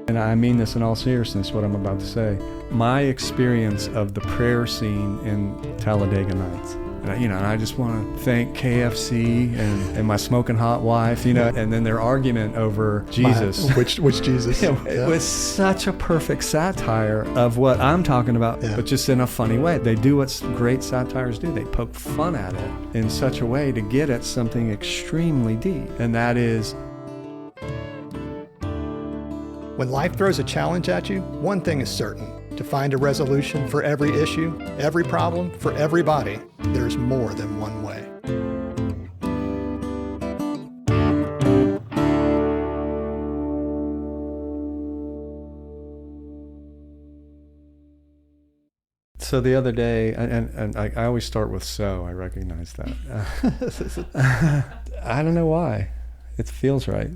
And I mean this in all seriousness, what I'm about to say. My experience of the prayer scene in Talladega Nights. And I just want to thank KFC and my smoking hot wife, and then their argument over Jesus. Which Jesus? It was such a perfect satire of what I'm talking about, but just in a funny way. They do what great satires do. They poke fun at it in such a way to get at something extremely deep. And that is, when life throws a challenge at you, one thing is certain. To find a resolution for every issue, every problem, for everybody, there's more than one way. so the other day, and I always start with so, I recognize that. I don't know why. It feels right.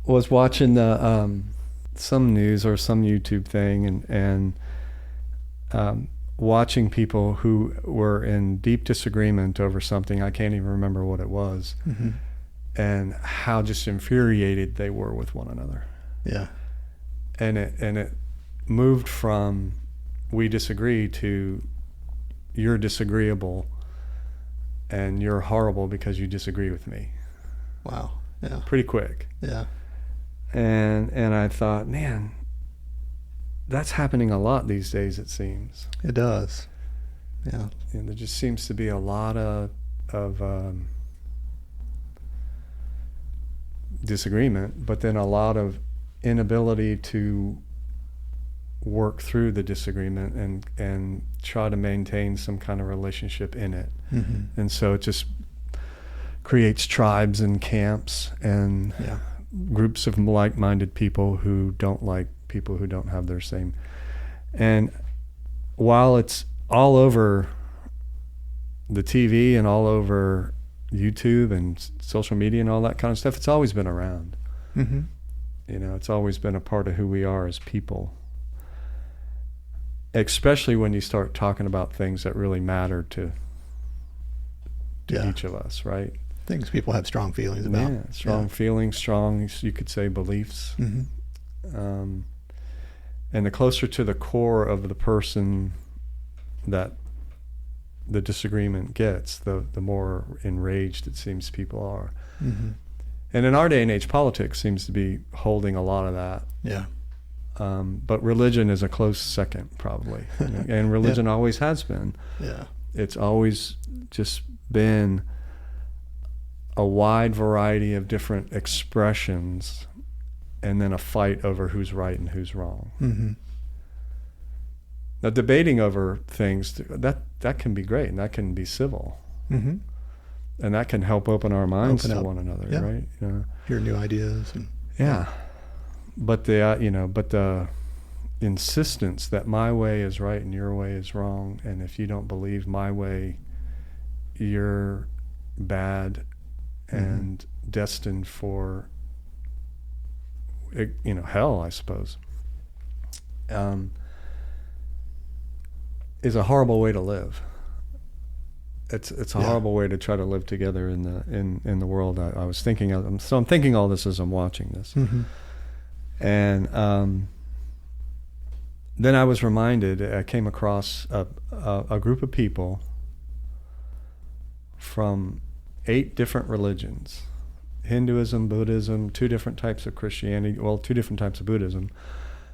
Was watching the some news or some YouTube thing and watching people who were in deep disagreement over something. I can't even remember what it was, and how just infuriated they were with one another. Yeah. And it moved from we disagree to you're disagreeable and you're horrible because you disagree with me. Wow. Yeah. Pretty quick. Yeah. And I thought, man, that's happening a lot these days, it seems. It does. Yeah. And there just seems to be a lot of disagreement, but then a lot of inability to work through the disagreement and try to maintain some kind of relationship in it. And so it just creates tribes and camps and groups of like-minded people who don't like people who don't have their same. And while it's all over the TV and all over YouTube and social media and all that kind of stuff, it's always been around. It's always been a part of who we are as people, especially when you start talking about things that really matter to each of us, right? Things people have strong feelings about. Yeah, strong feelings, strong, you could say, beliefs. And the closer to the core of the person that the disagreement gets, the more enraged it seems people are. And in our day and age, politics seems to be holding a lot of that. Yeah. But religion is a close second, probably. And religion always has been. Yeah. It's always just been a wide variety of different expressions and then a fight over who's right and who's wrong. Now, debating over things, that can be great and that can be civil. And that can help open our minds to one another, right? Hear new ideas. But the insistence that my way is right and your way is wrong, and if you don't believe my way, you're bad and destined for hell, I suppose, is a horrible way to live. It's a horrible way to try to live together in the world. I was thinking of, so I'm thinking all this as I'm watching this, and then I was reminded. I came across a group of people from 8 different religions: Hinduism, Buddhism, 2 different types of Christianity, 2 different types of Buddhism,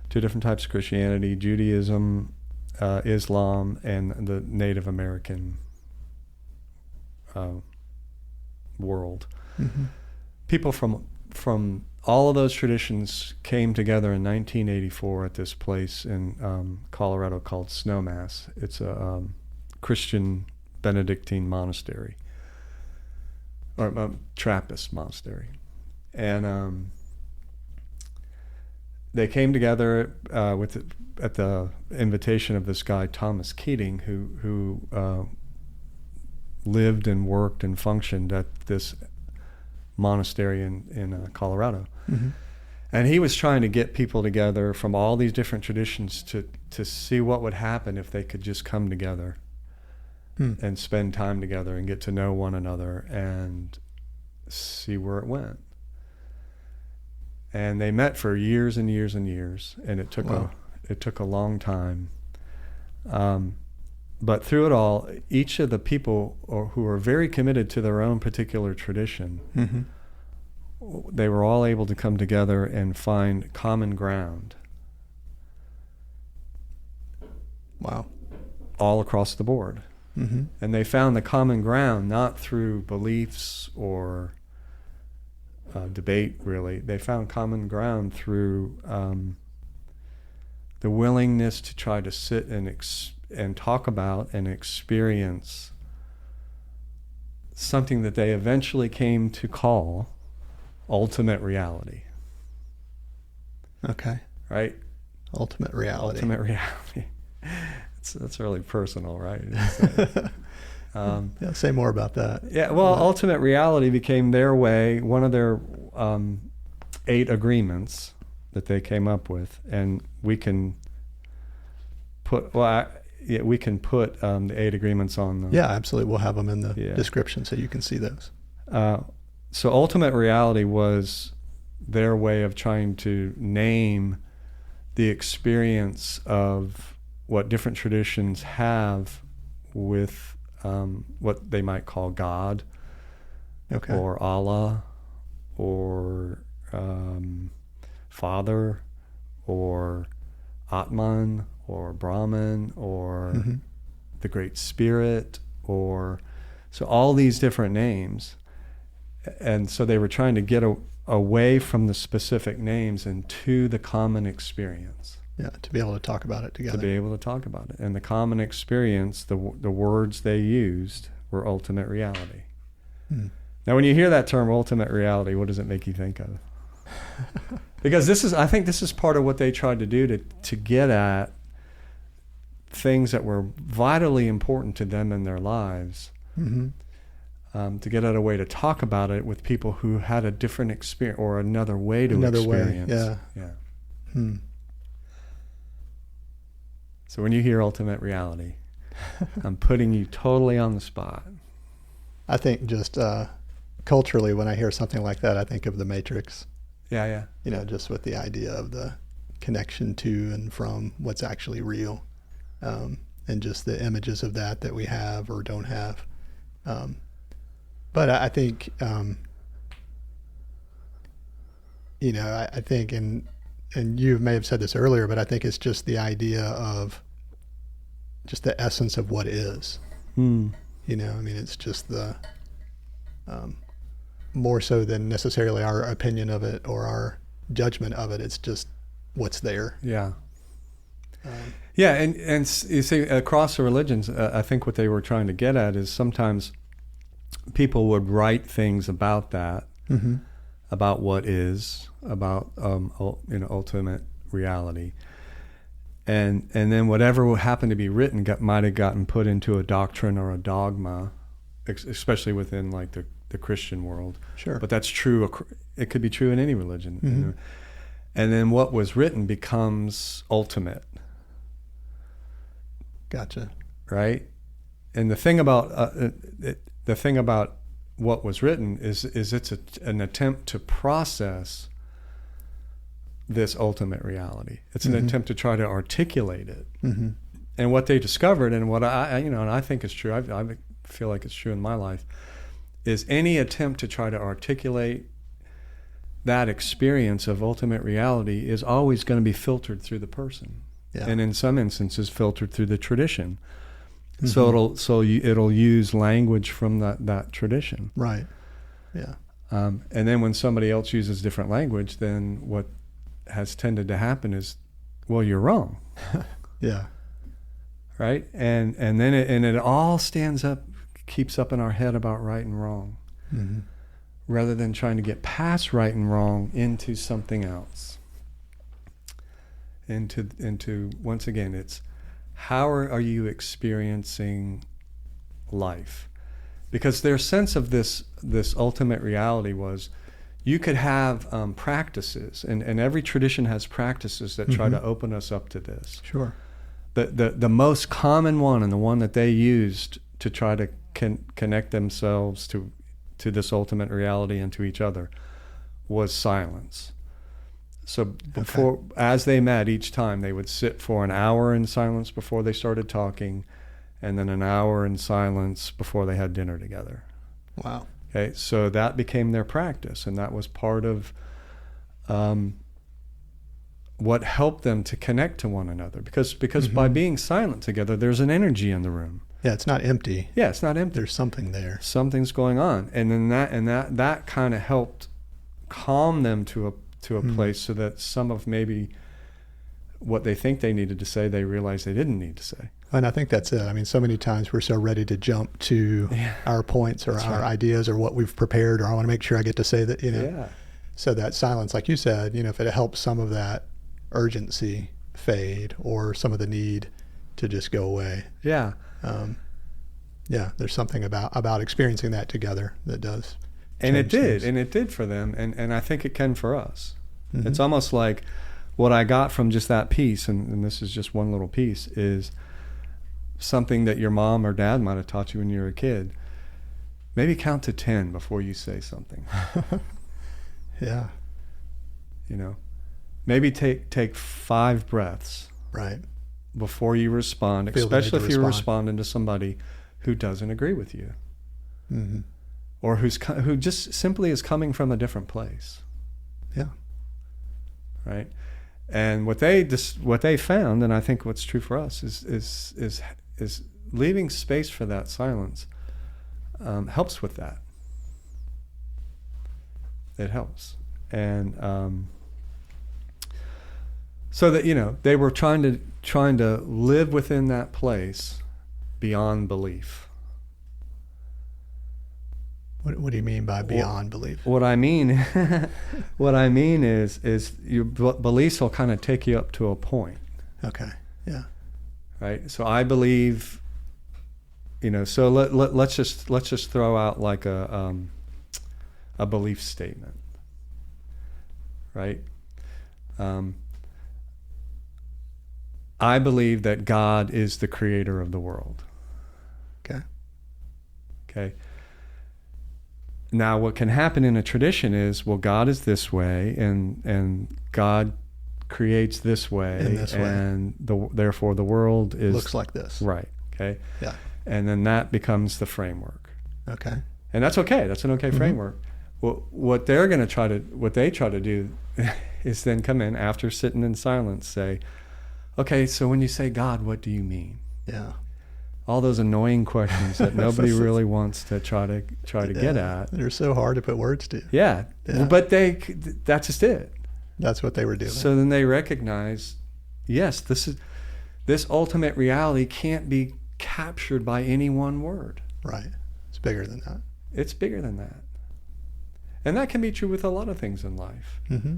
2 different types of Christianity, Judaism, Islam, and the Native American world. People from all of those traditions came together in 1984 at this place in Colorado called Snowmass. It's a Christian Benedictine monastery, or Trappist monastery, and they came together at the invitation of this guy Thomas Keating, who lived and worked and functioned at this monastery in Colorado. And he was trying to get people together from all these different traditions to see what would happen if they could just come together and spend time together and get to know one another and see where it went. And they met for years and years and years, and it took a long time. But through it all, each of the people who were very committed to their own particular tradition, they were all able to come together and find common ground. Wow. All across the board. And they found the common ground not through beliefs or debate, really. They found common ground through the willingness to try to sit and talk about and experience something that they eventually came to call ultimate reality. Okay. Right? Ultimate reality. Ultimate reality. That's really personal, right? Yeah, say more about that. Yeah, well, ultimate reality became their way, one of their 8 agreements that they came up with, and we can put the 8 agreements on them. Yeah, absolutely. We'll have them in the description so you can see those. So ultimate reality was their way of trying to name the experience of what different traditions have with what they might call God, or Allah, or Father, or Atman, or Brahman, or the Great Spirit, or so all these different names. And so they were trying to get away from the specific names and to the common experience. Yeah, to be able to talk about it together. To be able to talk about it. And the common experience, the words they used were ultimate reality. Now, when you hear that term ultimate reality, what does it make you think of? Because I think this is part of what they tried to do to get at things that were vitally important to them in their lives. To get at a way to talk about it with people who had a different experience or another way to experience. Yeah. So when you hear ultimate reality, I'm putting you totally on the spot. I think just culturally, when I hear something like that, I think of The Matrix. Yeah. You know, just with the idea of the connection to and from what's actually real, and just the images of that we have or don't have. But I think, I think, and you may have said this earlier, but I think it's just the idea of just the essence of what is. It's just the more so than necessarily our opinion of it or our judgment of it. It's just what's there. Yeah. And you see, across the religions, I think what they were trying to get at is sometimes people would write things about that, about what is, about ultimate reality, and then whatever happened to be written might have gotten put into a doctrine or a dogma, especially within like the Christian world. Sure. But that's true. It could be true in any religion. And then what was written becomes ultimate. Gotcha. Right. And the thing about what was written is it's an attempt to process this ultimate reality. It's an attempt to try to articulate it. And what they discovered, and what I think is true, I feel like it's true in my life, is any attempt to try to articulate that experience of ultimate reality is always going to be filtered through the person, and in some instances filtered through the tradition. So it'll use language from that tradition. Right. Yeah. And then when somebody else uses different language, then what has tended to happen is, well, you're wrong. Yeah. Right. And then it all keeps up in our head about right and wrong, rather than trying to get past right and wrong into something else. Into once again, it's how are you experiencing life? Because their sense of this ultimate reality was, you could have practices, and every tradition has practices that try to open us up to this. Sure. The most common one, and the one that they used to try to connect themselves to this ultimate reality and to each other, was silence. So before, as they met each time, they would sit for an hour in silence before they started talking, and then an hour in silence before they had dinner together. Wow. Okay, so that became their practice, and that was part of what helped them to connect to one another. Because by being silent together, there's an energy in the room. Yeah, it's not empty. Yeah, it's not empty. There's something there. Something's going on, and then that kind of helped calm them to a place so that some of maybe what they think they needed to say, they realized they didn't need to say. And I think that's it. I mean, so many times we're so ready to jump to our points or our ideas or what we've prepared, or I want to make sure I get to say that, Yeah. So that silence, like you said, if it helps some of that urgency fade or some of the need to just go away. Yeah. There's something about experiencing that together that does. And it did for them, and I think it can for us. Mm-hmm. It's almost like what I got from just that piece, and this is just one little piece, is something that your mom or dad might have taught you when you were a kid. Maybe count to 10 before you say something. Yeah. Maybe take 5 breaths. Right. Before you respond, especially if you're responding to somebody who doesn't agree with you. Mm-hmm. Or who just simply is coming from a different place. Yeah. Right. And what they found, and I think what's true for us, is leaving space for that silence helps with that. It helps, and so that they were trying to live within that place beyond belief. What do you mean by beyond belief? What I mean is your beliefs will kind of take you up to a point. Okay. Yeah. Right. So I believe, So let's just throw out like a belief statement. Right. I believe that God is the creator of the world. Okay. Now, what can happen in a tradition is, well, God is this way, and God creates this way, and therefore the world looks like this. Right. Okay. Yeah. And then that becomes the framework. Okay. And that's okay. That's an okay framework. Well, what they try to do is then come in after sitting in silence, say, okay, so when you say God, what do you mean? Yeah. All those annoying questions that nobody really wants to try to get at. They're so hard to put words to. Yeah. But that's just it. That's what they were doing. So then they recognize, yes, this ultimate reality can't be captured by any one word. Right. It's bigger than that. It's bigger than that. And that can be true with a lot of things in life. Mm-hmm.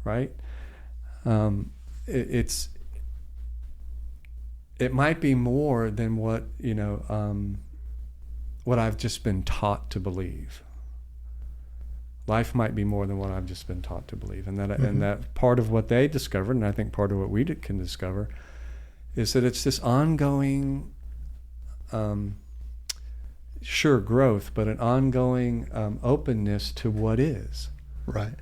Right? It might be more than what I've just been taught to believe. Life might be more than what I've just been taught to believe, and that part of what they discovered, and I think part of what we can discover, is that it's this ongoing, growth, but an ongoing openness to what is. Right.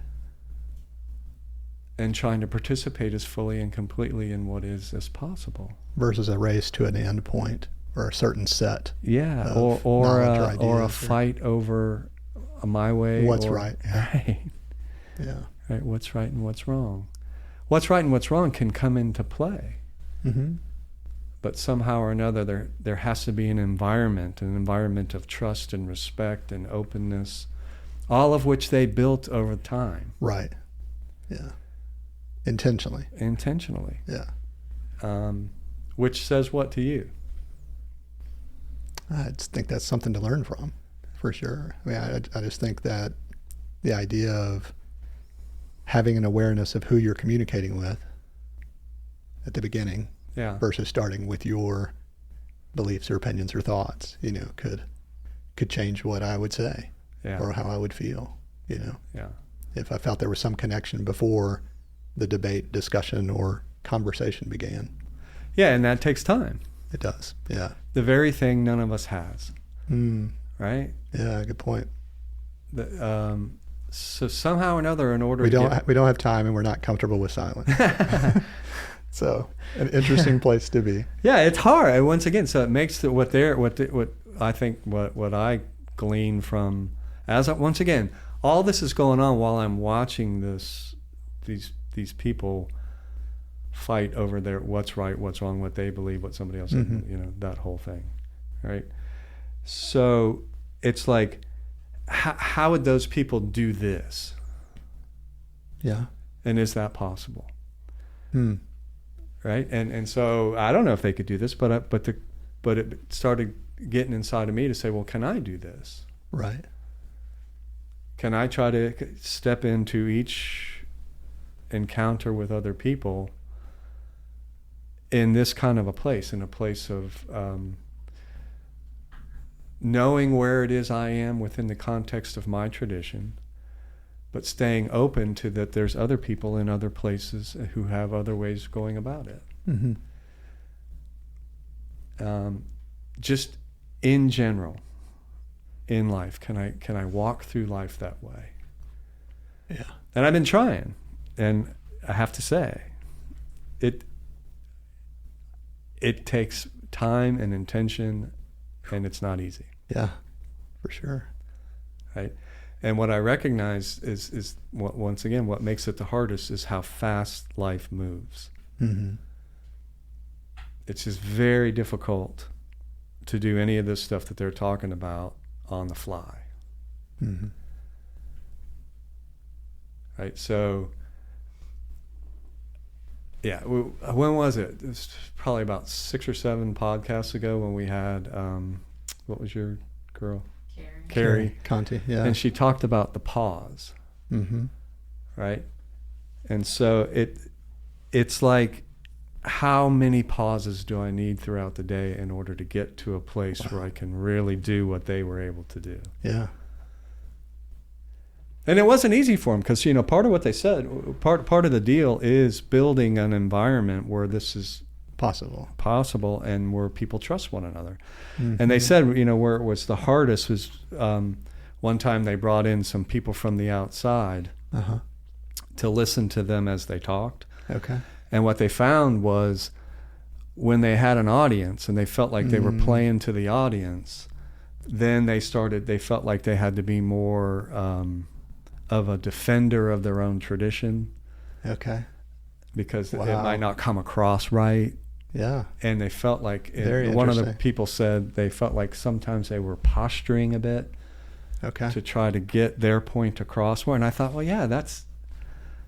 And trying to participate as fully and completely in what is as possible. Versus a race to an end point or a certain set. Yeah, or a fight over my way. What's right. Right. Yeah. Right. What's right and what's wrong. What's right and what's wrong can come into play. Mm-hmm. But somehow or another, there has to be an environment of trust and respect and openness, all of which they built over time. Right. Yeah. Intentionally. Yeah. Which says what to you? I just think that's something to learn from, for sure. I mean, I just think that the idea of having an awareness of who you're communicating with at the beginning, versus starting with your beliefs or opinions or thoughts, could change what I would say or how I would feel, Yeah. If I felt there was some connection before the debate, discussion, or conversation began. Yeah, and that takes time. It does, yeah. The very thing none of us has, right? Yeah, good point. So somehow or another, in order we don't have time, and we're not comfortable with silence. So an interesting place to be. Yeah, it's hard. And once again, so it makes what I glean from once again, all this is going on while I'm watching these people fight over what's right, what's wrong, what they believe, what somebody else, that whole thing, right? So it's like, how would those people do this? Yeah. And is that possible? Right? And so I don't know if they could do this, but it started getting inside of me to say, well, can I do this? Right. Can I try to step into each encounter with other people in this kind of a place, in a place of knowing where it is I am within the context of my tradition, but staying open to that there's other people in other places who have other ways of going about it. Just in general, in life, can I walk through life that way? Yeah. And I've been trying, and I have to say, it takes time and intention, and it's not easy. Yeah, for sure. Right? And what I recognize is once again, what makes it the hardest is how fast life moves. It's just very difficult to do any of this stuff that they're talking about on the fly. Right? So, yeah, when was it? It was probably about 6 or 7 podcasts ago when we had, what was your girl? Carrie Conti, yeah. And she talked about the pause. Right? And so it's like, how many pauses do I need throughout the day in order to get to a place where I can really do what they were able to do? Yeah. And it wasn't easy for them because, part of what they said, part of the deal is building an environment where this is possible and where people trust one another. And they said, where it was the hardest was one time they brought in some people from the outside to listen to them as they talked. Okay. And what they found was when they had an audience and they felt like they were playing to the audience, then they felt like they had to be more of a defender of their own tradition. Okay. Because it might not come across right. Yeah. And they felt like, one of the people said they felt like sometimes they were posturing a bit. Okay. To try to get their point across more. And I thought, well, yeah, that's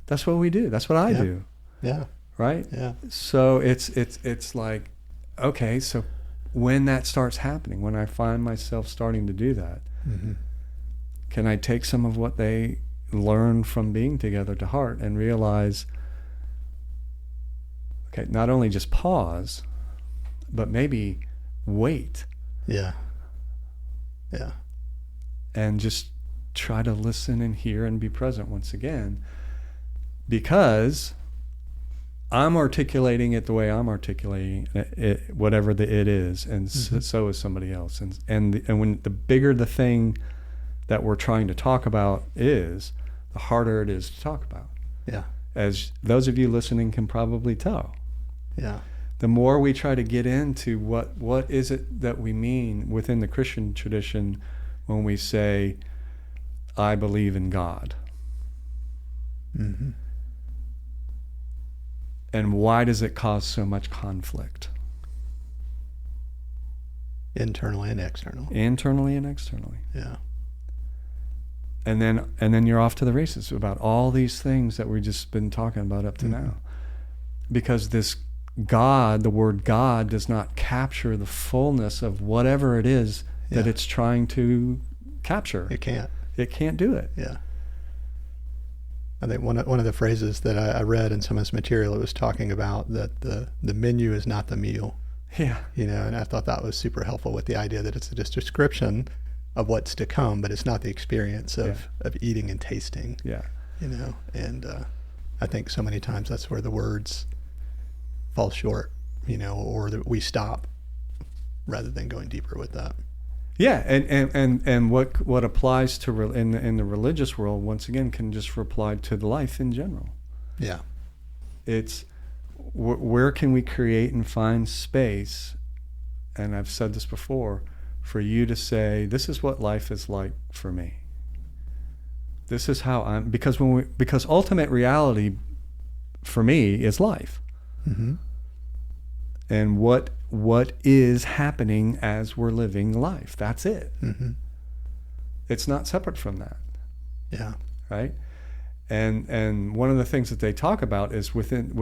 what we do. That's what I do. Yeah. Right? Yeah. So it's like, okay, so when that starts happening, when I find myself starting to do that, can I take some of what they learned from being together to heart and realize, okay, not only just pause, but maybe wait. Yeah. Yeah. And just try to listen and hear and be present once again, because I'm articulating it the way I'm articulating it, whatever it is, and so is somebody else. And when the bigger the thing that we're trying to talk about is, the harder it is to talk about. Yeah. As those of you listening can probably tell. Yeah. The more we try to get into what is it that we mean within the Christian tradition when we say, I believe in God. And why does it cause so much conflict? Internally and externally. Internally and externally. Yeah. And then you're off to the races about all these things that we've just been talking about up to now. Because this God, the word God, does not capture the fullness of whatever it is that it's trying to capture. It can't. It can't do it. Yeah. I think one of the phrases that I read in some of this material, it was talking about that the menu is not the meal. Yeah. And I thought that was super helpful with the idea that it's a description of what's to come, but it's not the experience of eating and tasting. Yeah. And I think so many times that's where the words fall short, or that we stop rather than going deeper with that. Yeah, and what applies to in the religious world, once again, can just apply to the life in general. Yeah. It's where can we create and find space, and I've said this before, for you to say, this is what life is like for me. This is how I'm, because ultimate reality for me is life. Mm-hmm. And what is happening as we're living life. That's it. Mm-hmm. It's not separate from that. Yeah. Right? And one of the things that they talk about is within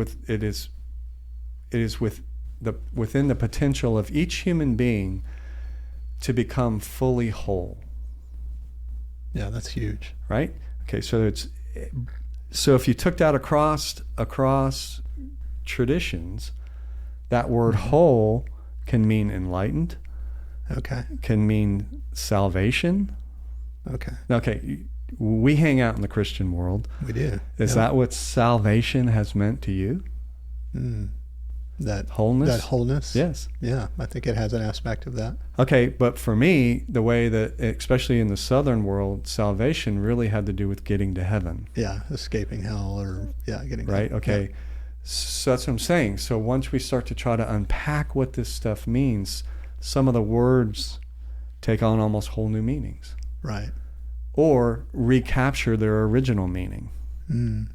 the potential of each human being to become fully whole. Yeah, that's huge. Right? Okay, so if you took that across traditions, that word whole can mean enlightened. Okay. Can mean salvation. Okay. Okay, we hang out in the Christian world. We do. Is that what salvation has meant to you? That wholeness? That wholeness? Yes. Yeah, I think it has an aspect of that. Okay, but for me, the way that, especially in the Southern world, salvation really had to do with getting to heaven. Yeah, escaping hell or, getting right? to, Okay. Yeah. So that's what I'm saying. So once we start to try to unpack what this stuff means, some of the words take on almost whole new meanings. Right. Or recapture their original meaning. Mm.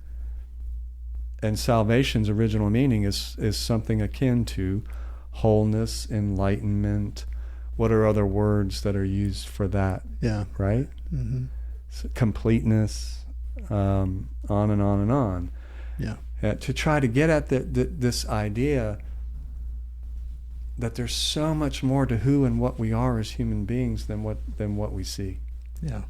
And salvation's original meaning is something akin to wholeness, enlightenment. What are other words that are used for that? Yeah. Right? Mm-hmm. So completeness, on and on and on. Yeah. To try to get at this idea that there's so much more to who and what we are as human beings than what we see. Yeah.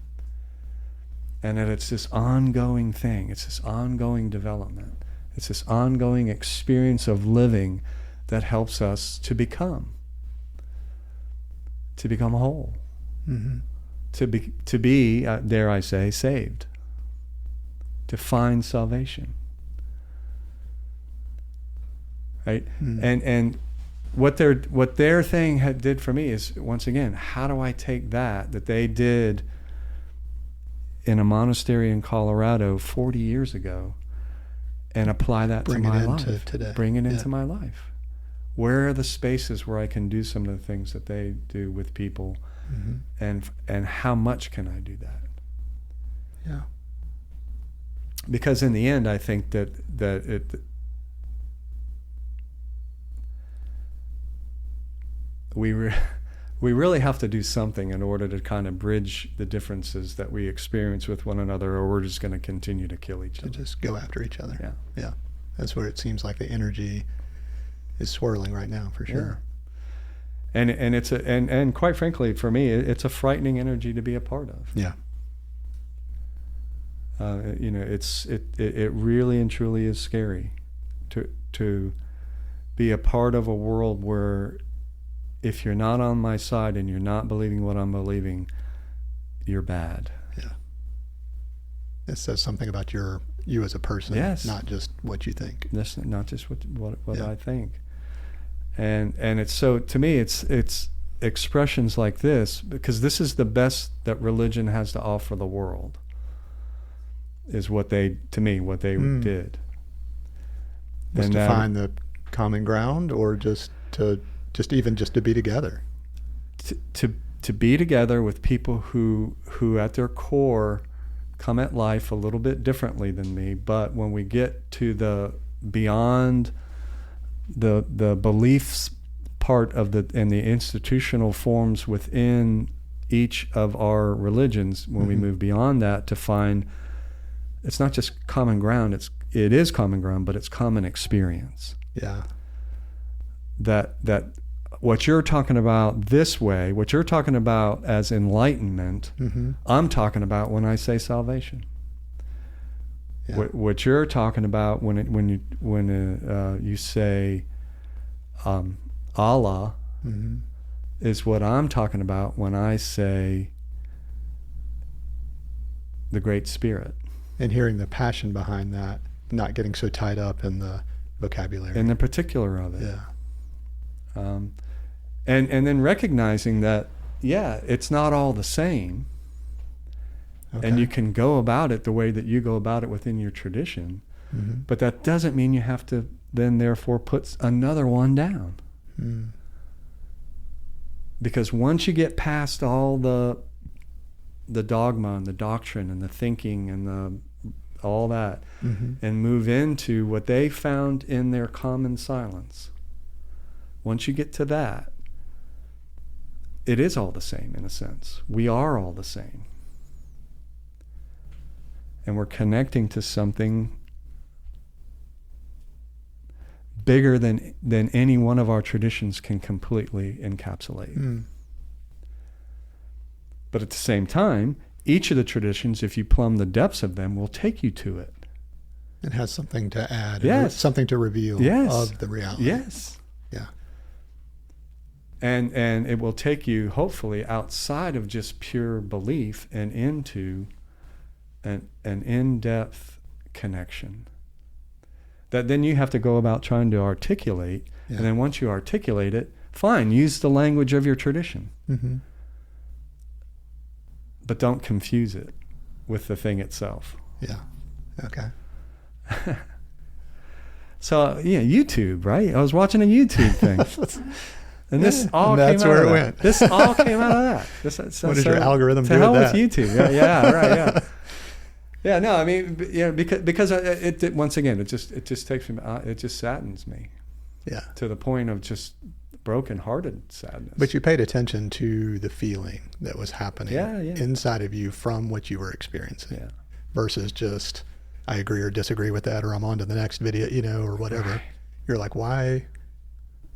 And that it's this ongoing thing. It's this ongoing development. It's this ongoing experience of living that helps us to become whole. Mm-hmm. To be, dare I say, saved. To find salvation. Right? Mm. And what their thing did for me is, once again, how do I take that they did in a monastery in Colorado 40 years ago and apply that to my life today. Bring it into my life. Where are the spaces where I can do some of the things that they do with people, and how much can I do that? Yeah. Because in the end, I think that we really have to do something in order to kind of bridge the differences that we experience with one another, or we're just going to continue to kill each other. Just go after each other. Yeah. Yeah. That's where it seems like the energy is swirling right now, for sure. Yeah. And it's and quite frankly, for me, it's a frightening energy to be a part of. Yeah. It really and truly is scary to be a part of a world where, if you're not on my side and you're not believing what I'm believing, you're bad. Yeah. It says something about you as a person, not just what you think. That's not just what I think. And it's so, to me, it's expressions like this, because this is the best that religion has to offer the world, is what they did. Was to find the common ground, or just to be together. To be together with people who at their core come at life a little bit differently than me, but when we get to the beyond the beliefs part of and the institutional forms within each of our religions, when we move beyond that, to find it's not just common ground, it is common ground, but it's common experience. Yeah. That what you're talking about this way, what you're talking about as enlightenment, I'm talking about when I say salvation. Yeah. What you're talking about when you say Allah, is what I'm talking about when I say the Great Spirit. And hearing the passion behind that, not getting so tied up in the vocabulary. In the particular of it. Yeah. And then recognizing that yeah, it's not all the same. Okay. And you can go about it the way that you go about it within your tradition. Mm-hmm. But that doesn't mean you have to then therefore put another one down. Mm. Because once you get past all the dogma and the doctrine and the thinking and all that, Mm-hmm. and move into what they found in their common silence, once you get to that, it is all the same in a sense. We are all the same. And we're connecting to something bigger than any one of our traditions can completely encapsulate. Mm. But at the same time, each of the traditions, if you plumb the depths of them, will take you to it. It has something to add. Yes. Something to reveal Yes. of the reality. Yes. Yeah. And it will take you, hopefully, outside of just pure belief and into an in-depth connection that then you have to go about trying to articulate. Yeah. And then once you articulate it, fine, use the language of your tradition. Mm-hmm. But don't confuse it with the thing itself. Yeah. Okay. So, yeah, YouTube, right? I was watching a YouTube thing. And this all that's came out where of it that. went. This all came out of that. What does your algorithm do to hell with with that? YouTube. Yeah, right, yeah. Yeah, no, I mean, because it once again, it just takes me, it just saddens me. Yeah. To the point of just broken-hearted sadness. But you paid attention to the feeling that was happening Yeah. inside of you from what you were experiencing. Yeah. Versus just, I agree or disagree with that, or I'm on to the next video, or whatever. Right. You're like, why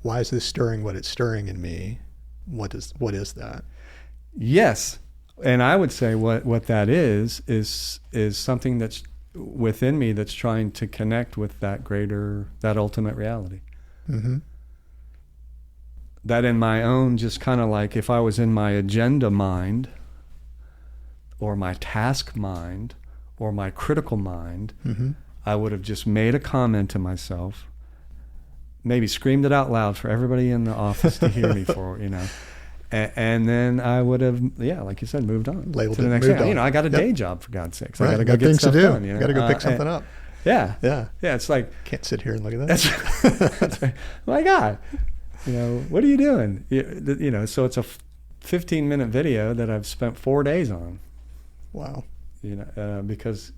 is this stirring what it's stirring in me? What is that? Yes. And I would say what that is something that's within me that's trying to connect with that ultimate reality. Mm-hmm. That in my own, just kind of like if I was in my agenda mind or my task mind or my critical mind, Mm-hmm. I would have just made a comment to myself, maybe screamed it out loud for everybody in the office to hear me for, and then I would have, like you said, moved on. Labeled to the it, next moved thing. on. I got a Yep. day job, for God's sakes. Right. I got to go Got get things stuff to do. done. Got to go pick something up. Yeah. Yeah. Yeah, it's like, Can't sit here and look at that. that's right. My God, what are you doing? So it's a 15-minute video that I've spent 4 days on. Wow. Because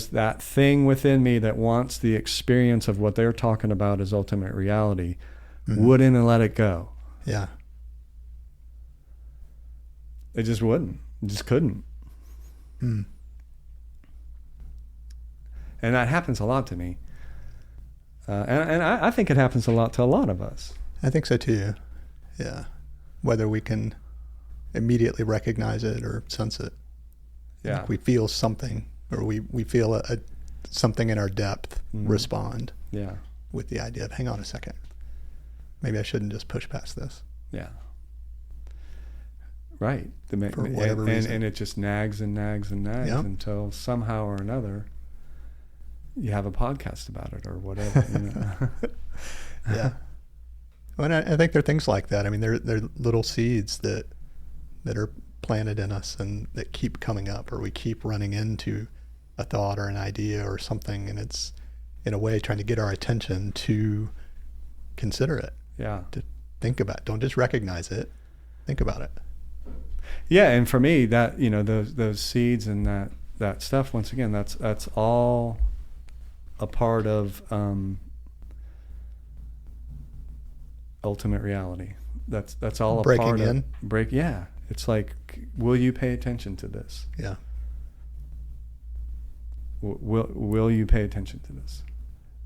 that thing within me that wants the experience of what they're talking about as ultimate reality Mm-hmm. wouldn't let it go. Yeah. It just wouldn't. It just couldn't. Mm. And that happens a lot to me. And I think it happens a lot to a lot of us. I think so too. Yeah. Whether we can immediately recognize it or sense it. Yeah. Like we feel something, or we feel something in our depth respond Yeah. with the idea of, hang on a second, maybe I shouldn't just push past this. Yeah. Right. For whatever reason. And it just nags and nags and nags Yep. until somehow or another you have a podcast about it or whatever. Yeah. Well, and I think there are things like that. I mean, they're little seeds that are planted in us and that keep coming up, or we keep running into a thought or an idea or something, and it's in a way trying to get our attention to consider it, Yeah. to think about it. Don't just recognize it, think about it. Yeah, and for me, that those seeds and that stuff, once again, that's all a part of ultimate reality. That's all a Breaking part in. of Yeah, it's like, will you pay attention to this? Yeah. Will you pay attention to this?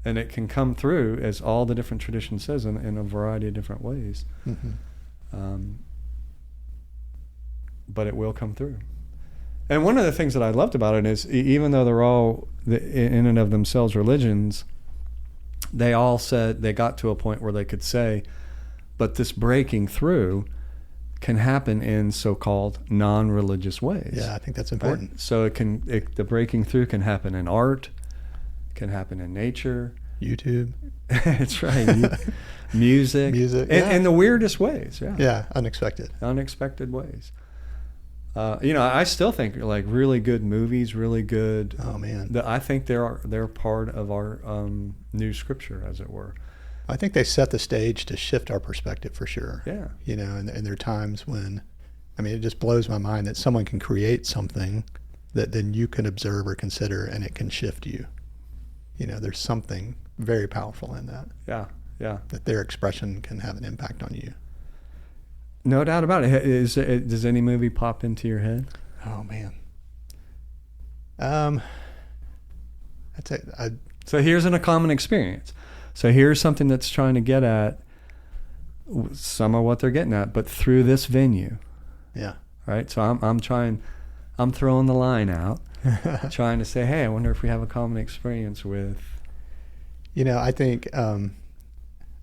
And it can come through, as all the different traditions says, in a variety of different ways. Mm-hmm. But it will come through. And one of the things that I loved about it is, even though they're all in and of themselves religions, they all said, they got to a point where they could say, but this breaking through can happen in so-called non-religious ways. Yeah, I think that's important. Right? So the breaking through can happen in art, can happen in nature, YouTube. That's right. Music. In the weirdest ways. Yeah. Yeah. Unexpected ways. I still think like really good movies, really good. Oh man. I think they're part of our new scripture, as it were. I think they set the stage to shift our perspective for sure. Yeah. And there are times when, it just blows my mind that someone can create something that then you can observe or consider and it can shift you. There's something very powerful in that. Yeah. Yeah. That their expression can have an impact on you. No doubt about it. Does any movie pop into your head? Oh man. So here's a common experience. So here's something that's trying to get at some of what they're getting at, but through this venue. Yeah. Right. So I'm throwing the line out, trying to say, hey, I wonder if we have a common experience with. I think, and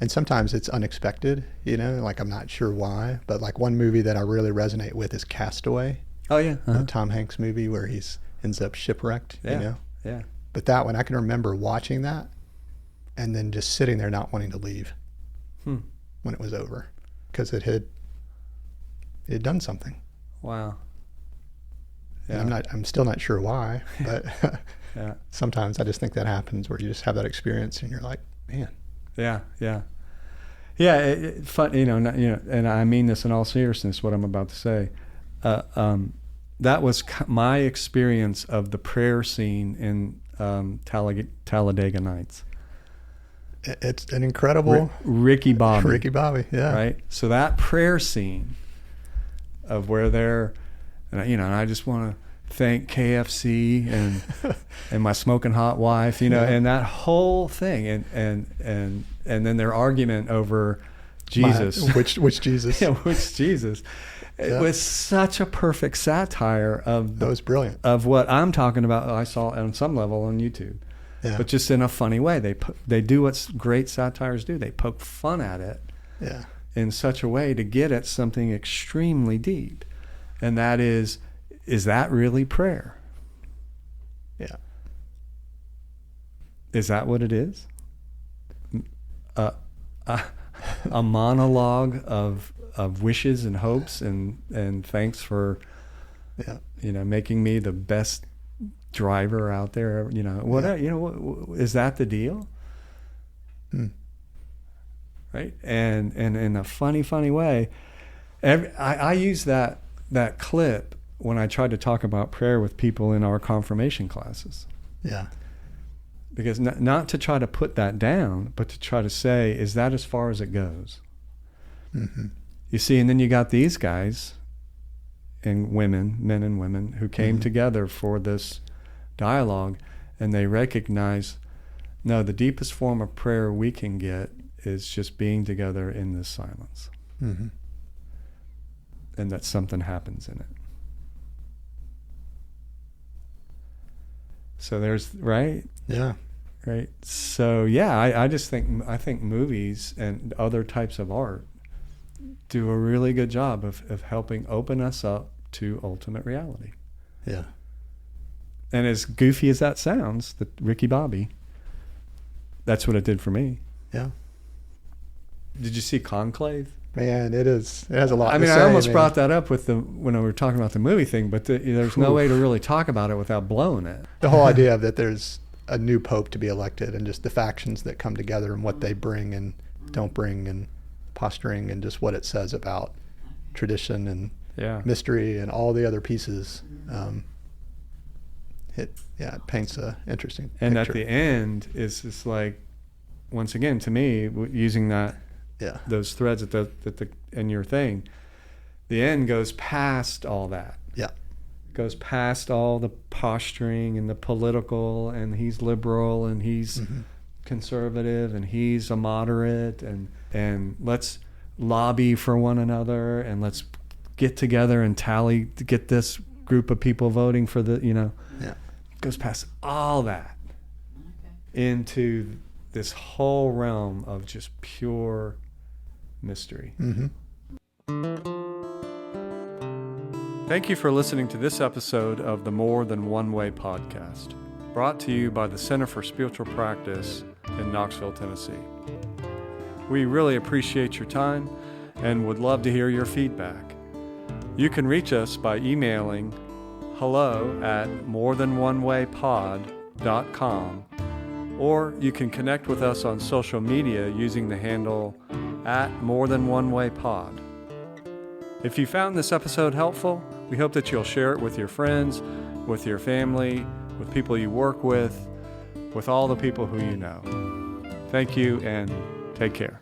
sometimes it's unexpected, like I'm not sure why, but like one movie that I really resonate with is Castaway. Oh yeah. The Tom Hanks movie where ends up shipwrecked, Yeah. But that one, I can remember watching that and then just sitting there not wanting to leave when it was over because it had done something. Wow. Yeah. And I'm still not sure why, but yeah. Sometimes I just think that happens where you just have that experience and you're like, man. Yeah. Yeah. Yeah. Fun, and I mean this in all seriousness, what I'm about to say. That was my experience of the prayer scene in Talladega Nights. It's an incredible Ricky Bobby. Ricky Bobby, yeah. Right. So that prayer scene of where they're, and I just want to thank KFC and my smoking hot wife, and that whole thing, and then their argument over Jesus. Which Jesus? Yeah, which Jesus? It was such a perfect satire of that was brilliant of what I'm talking about. I saw on some level on YouTube. Yeah. But just in a funny way. They do what great satires do. They poke fun at it in such a way to get at something extremely deep. And that is that really prayer? Yeah. Is that what it is? A monologue of wishes and hopes and thanks for making me the best driver out there, is that the deal? Right. And in a funny way, I use that clip when I tried to talk about prayer with people in our confirmation classes. Yeah. Because not to try to put that down, but to try to say, is that as far as it goes? Mm-hmm. You see, and then you got these guys and women, men and women, who came together for this dialogue, and they recognize, no, the deepest form of prayer we can get is just being together in this silence. Mm-hmm. And that something happens in it. So there's, right? Yeah. Right. So yeah, I think movies and other types of art do a really good job of helping open us up to ultimate reality. Yeah. And as goofy as that sounds, the Ricky Bobby, that's what it did for me. Yeah. Did you see Conclave? Man, it has a lot I to mean, say. I almost brought that up when we were talking about the movie thing, but there's no way to really talk about it without blowing it. The whole idea of that there's a new pope to be elected and just the factions that come together and what they bring and don't bring and posturing and just what it says about tradition and mystery and all the other pieces. It paints an interesting and picture. At the end is just like, once again, to me, using those threads at the in your thing, the end goes past all that. Yeah. Goes past all the posturing and the political, and he's liberal and he's conservative and he's a moderate, and let's lobby for one another and let's get together and tally to get this group of people voting for goes past all that into this whole realm of just pure mystery. Thank you for listening to this episode of the More Than One Way podcast, brought to you by the Center for Spiritual Practice in Knoxville, Tennessee. We really appreciate your time and would love to hear your feedback. You can reach us by emailing hello@morethanonewaypod.com, or you can connect with us on social media using the handle @morethanonewaypod. If you found this episode helpful, we hope that you'll share it with your friends, with your family, with people you work with all the people who you know. Thank you and take care.